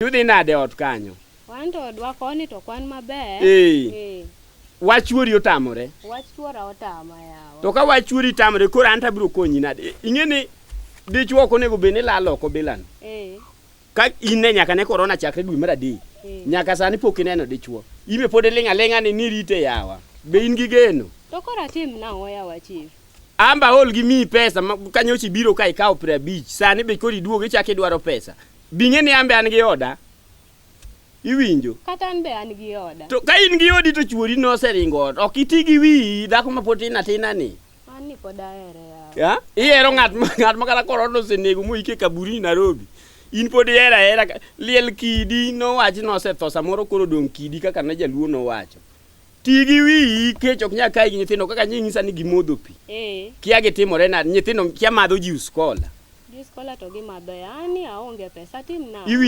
Tudhi nade ot kanyo? Wan to odwa koni to kwan maber. Wachuori otamore. Wachuora otama yawa. To ka wachuori tamore koro anta biro konyi nade. Ing'eni dichuo ok onego bed ni lal oko bilano. Ka ine nyaka ne korona chakre dwe mar adek. Nyaka sani pok ineno dichuo. Ime pod ling' aling'a ni rite yawa. Be in gi geno? To kora tim nang'o yawa chief? Amba hol gi mi pesa kanyochi biro ka ikawo 50. Sani be koro iduogo ichako idwaro pesa. Bing'eni ambe an gi oda. Iwinjo? Kata an be an gi oda. To ka in gi odi to chuori no oseringo ot. Ok iti gi wi dhako ma pod tin atina ni. An ni pod ahere yawa. Ya? Ihero ng'at ma kata korona osenego moike kaburi Nairobi. In pod ihera Liel Kidi nowachi no osetho samoro koro dong' Kidi kaka ne jaluo nowacho. Ti gi wi kech ok nyal kai gi nyithindo kaka nying'isa ni gimodho pi. Kia gitimore na nyithindo kia madho ji uskola. Ji uskola to gimadho ya ani aonge pesa tim na.